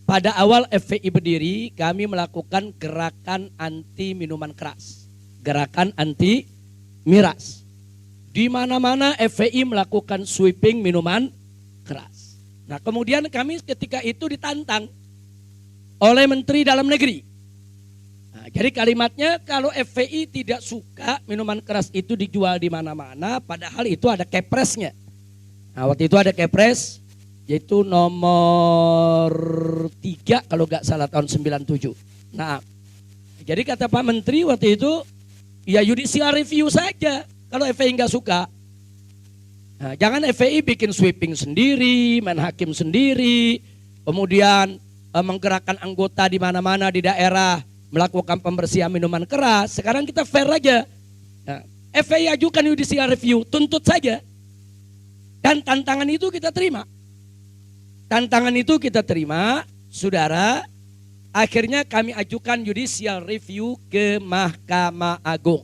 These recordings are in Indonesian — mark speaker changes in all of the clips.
Speaker 1: pada awal FPI berdiri, kami melakukan gerakan anti minuman keras. Gerakan anti miras. Di mana-mana FPI melakukan sweeping minuman keras. Nah, kemudian kami ketika itu ditantang oleh Menteri Dalam Negeri. Nah, jadi kalimatnya kalau FPI tidak suka minuman keras itu dijual di mana-mana, padahal itu ada kepresnya. Nah, waktu itu ada kepres, yaitu nomor 3 kalau nggak salah tahun 97. Nah, jadi kata Pak Menteri waktu itu, ya judicial review saja kalau FPI nggak suka. Nah, jangan FPI bikin sweeping sendiri, main hakim sendiri, kemudian menggerakkan anggota di mana-mana di daerah melakukan pembersihan minuman keras. Sekarang kita fair aja. Nah, FPI ajukan judicial review, tuntut saja. Dan tantangan itu kita terima. Tantangan itu kita terima, saudara. Akhirnya kami ajukan judicial review ke Mahkamah Agung.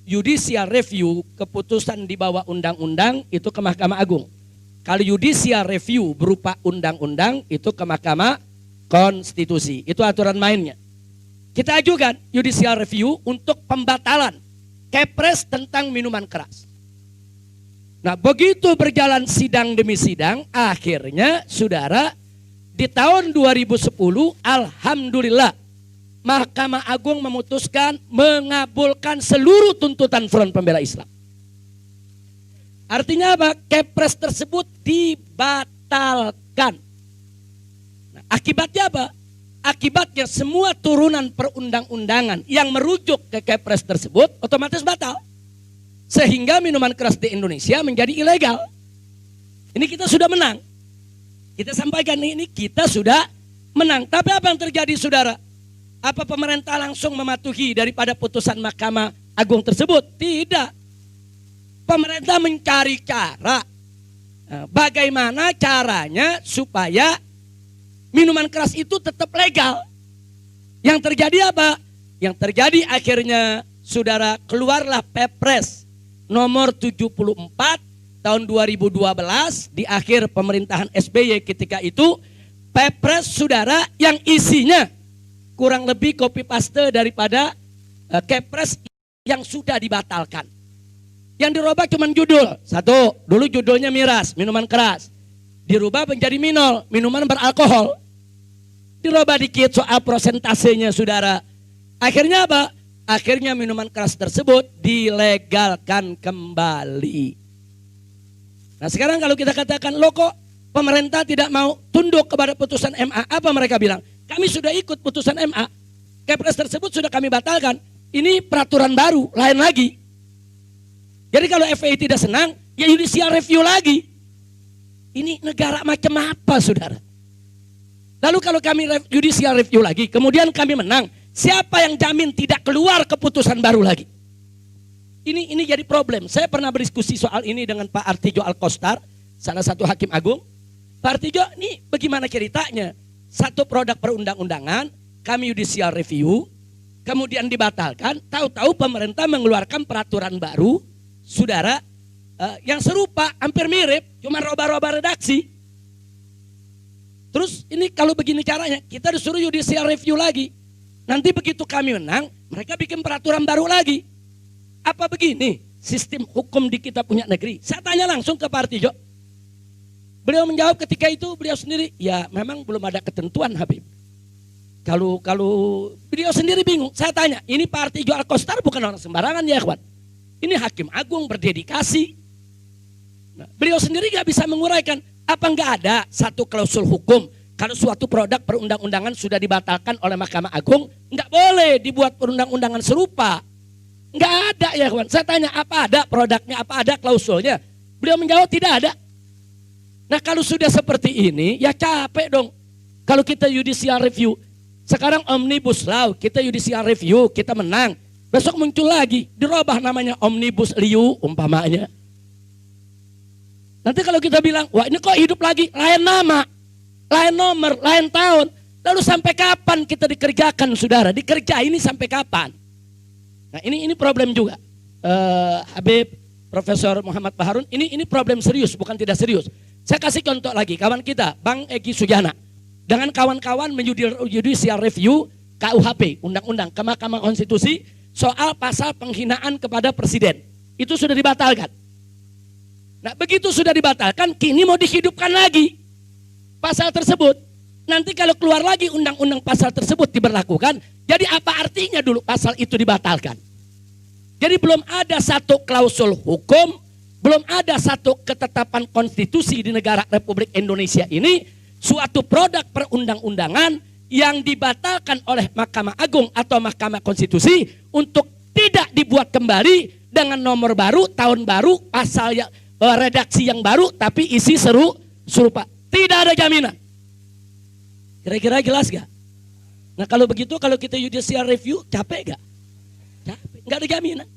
Speaker 1: Judicial review, keputusan di bawah undang-undang itu ke Mahkamah Agung. Kalau judicial review berupa undang-undang itu ke Mahkamah Konstitusi. Itu aturan mainnya. Kita ajukan judicial review untuk pembatalan kepres tentang minuman keras. Nah, begitu berjalan sidang demi sidang, akhirnya saudara di tahun 2010 alhamdulillah Mahkamah Agung memutuskan mengabulkan seluruh tuntutan Front Pembela Islam. Artinya apa? Kepres tersebut dibatalkan. Nah, akibatnya apa? Akibatnya semua turunan perundang-undangan yang merujuk ke kepres tersebut otomatis batal. Sehingga minuman keras di Indonesia menjadi ilegal. Ini kita sudah menang. Kita sampaikan ini kita sudah menang. Tapi apa yang terjadi saudara? Apa pemerintah langsung mematuhi daripada putusan Mahkamah Agung tersebut? Tidak. Pemerintah mencari cara. Bagaimana caranya supaya minuman keras itu tetap legal. Yang terjadi apa? Yang terjadi akhirnya saudara keluarlah Perpres nomor 74 tahun 2012 di akhir pemerintahan SBY ketika itu. Perpres saudara yang isinya kurang lebih copy paste daripada Kepres yang sudah dibatalkan. Yang dirubah cuma judul. Satu, dulu judulnya miras, minuman keras. Dirubah menjadi minol, minuman beralkohol. Dirubah dikit soal prosentasenya saudara. Akhirnya apa? Akhirnya minuman keras tersebut dilegalkan kembali. Nah sekarang kalau kita katakan, loh kok pemerintah tidak mau tunduk kepada putusan MA. Apa mereka bilang? Kami sudah ikut putusan MA. Kepres tersebut sudah kami batalkan. Ini peraturan baru, lain lagi. Jadi kalau FPI tidak senang, ya judicial review lagi. Ini negara macam apa saudara? Lalu kalau kami judicial review lagi, kemudian kami menang. Siapa yang jamin tidak keluar keputusan baru lagi? Ini jadi problem. Saya pernah berdiskusi soal ini dengan Pak Artijo Alkostar, salah satu hakim agung. Pak Artijo, ini bagaimana ceritanya? Satu produk perundang-undangan, kami judicial review, kemudian dibatalkan. Tahu-tahu pemerintah mengeluarkan peraturan baru, saudara, yang serupa, hampir mirip, cuma roba-roba redaksi. Terus ini kalau begini caranya, kita disuruh judicial review lagi. Nanti begitu kami menang, mereka bikin peraturan baru lagi. Apa begini sistem hukum di kita punya negeri? Saya tanya langsung ke Pak Artijo. Beliau menjawab ketika itu, beliau sendiri, ya memang belum ada ketentuan Habib. Kalau beliau sendiri bingung, saya tanya, ini Pak Artijo Alkostar bukan orang sembarangan ya kawan. Ini hakim agung berdedikasi. Nah, beliau sendiri gak bisa menguraikan, apa nggak ada satu klausul hukum kalau suatu produk perundang-undangan sudah dibatalkan oleh Mahkamah Agung, nggak boleh dibuat perundang-undangan serupa. Nggak ada ya kawan. Saya tanya, apa ada produknya, apa ada klausulnya? Beliau menjawab tidak ada. Nah kalau sudah seperti ini, ya capek dong. Kalau kita judicial review, sekarang omnibus law, kita judicial review, kita menang. Besok muncul lagi, dirubah namanya omnibus liu umpamanya. Nanti kalau kita bilang, wah ini kok hidup lagi, lain nama. Lain nomor, lain tahun. Lalu sampai kapan kita dikerjakan saudara? Dikerja ini sampai kapan? Nah ini problem juga. Habib, Profesor Muhammad Baharun, ini problem serius, bukan tidak serius. Saya kasih contoh lagi, kawan kita, Bang Egi Sujana. dengan kawan-kawan judicial review KUHP, undang-undang ke Mahkamah Konstitusi soal pasal penghinaan kepada presiden. Itu sudah dibatalkan. Nah, begitu sudah dibatalkan, kini mau dihidupkan lagi pasal tersebut. Nanti kalau keluar lagi undang-undang pasal tersebut diberlakukan, jadi apa artinya dulu pasal itu dibatalkan? Jadi belum ada satu klausul hukum, belum ada satu ketetapan konstitusi di negara Republik Indonesia ini, suatu produk perundang-undangan yang dibatalkan oleh Mahkamah Agung atau Mahkamah Konstitusi untuk tidak dibuat kembali dengan nomor baru, tahun baru, pasal yang redaksi yang baru, tapi isi serupa. Tidak ada jaminan. Kira-kira jelas gak? Nah kalau begitu, kalau kita judicial review, capek gak? Capek, gak ada jaminan.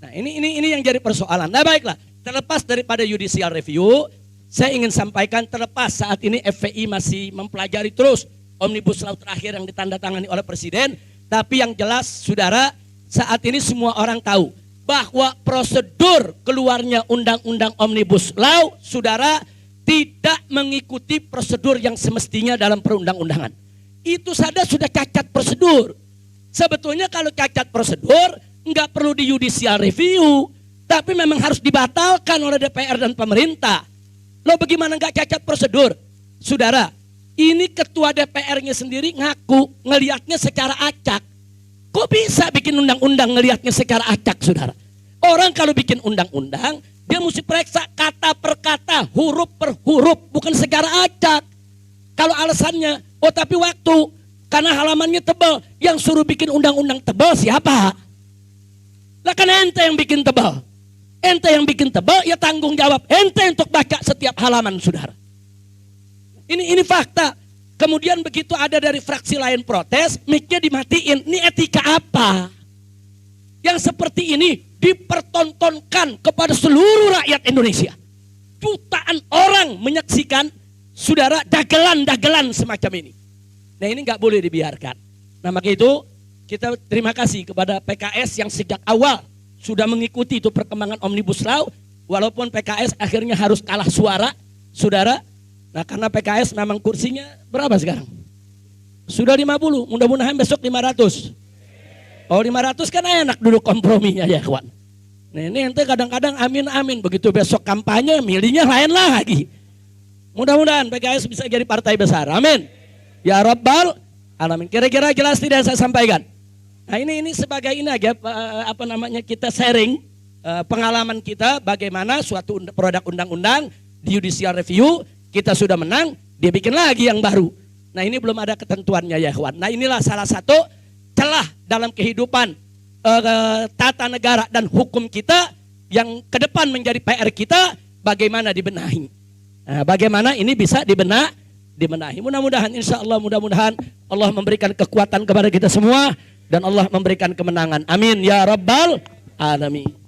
Speaker 1: Nah ini yang jadi persoalan. Nah baiklah, terlepas daripada judicial review, saya ingin sampaikan terlepas saat ini FPI masih mempelajari terus Omnibus Law terakhir yang ditandatangani oleh Presiden. Tapi yang jelas saudara, saat ini semua orang tahu bahwa prosedur keluarnya undang-undang Omnibus Law, saudara, tidak mengikuti prosedur yang semestinya dalam perundang-undangan. Itu saja sudah cacat prosedur. Sebetulnya kalau cacat prosedur, nggak perlu di judicial review, tapi memang harus dibatalkan oleh DPR dan pemerintah. Loh bagaimana nggak cacat prosedur? Saudara, ini ketua DPR-nya sendiri ngaku ngelihatnya secara acak. Kok bisa bikin undang-undang ngelihatnya secara acak, saudara? Orang kalau bikin undang-undang, dia mesti periksa kata per kata, huruf per huruf, bukan secara acak. Kalau alasannya, oh tapi waktu, karena halamannya tebal, yang suruh bikin undang-undang tebal siapa? Lah kan ente yang bikin tebal. Ente yang bikin tebal, ya tanggung jawab ente untuk baca setiap halaman, saudara. Ini fakta. Kemudian begitu ada dari fraksi lain protes, mic-nya dimatiin. Ini etika apa? Yang seperti ini dipertontonkan kepada seluruh rakyat Indonesia. Jutaan orang menyaksikan saudara dagelan-dagelan semacam ini. Nah ini nggak boleh dibiarkan. Nah maka itu kita terima kasih kepada PKS yang sejak awal sudah mengikuti itu perkembangan Omnibus Law. Walaupun PKS akhirnya harus kalah suara, saudara. Nah karena PKS memang kursinya berapa sekarang? Sudah 50, mudah-mudahan besok 500. Oh 500 kan enak duduk komprominya ya kawan. Nah ini ente kadang-kadang amin-amin, begitu besok kampanye milihnya lain lagi. Mudah-mudahan PKS bisa jadi partai besar, amin. Ya Rabbal Alamin. Kira-kira jelas tidak saya sampaikan? Nah ini sebagai ini aja kita sharing pengalaman kita bagaimana suatu produk undang-undang di judicial review kita sudah menang, dia bikin lagi yang baru. Nah ini belum ada ketentuannya ya kawan. Nah inilah salah satu celah dalam kehidupan tata negara dan hukum kita yang ke depan menjadi PR kita, bagaimana dibenahi. Nah, bagaimana ini bisa dibenahi. Mudah-mudahan insya Allah, mudah-mudahan Allah memberikan kekuatan kepada kita semua dan Allah memberikan kemenangan. Amin ya Rabbal Alamin.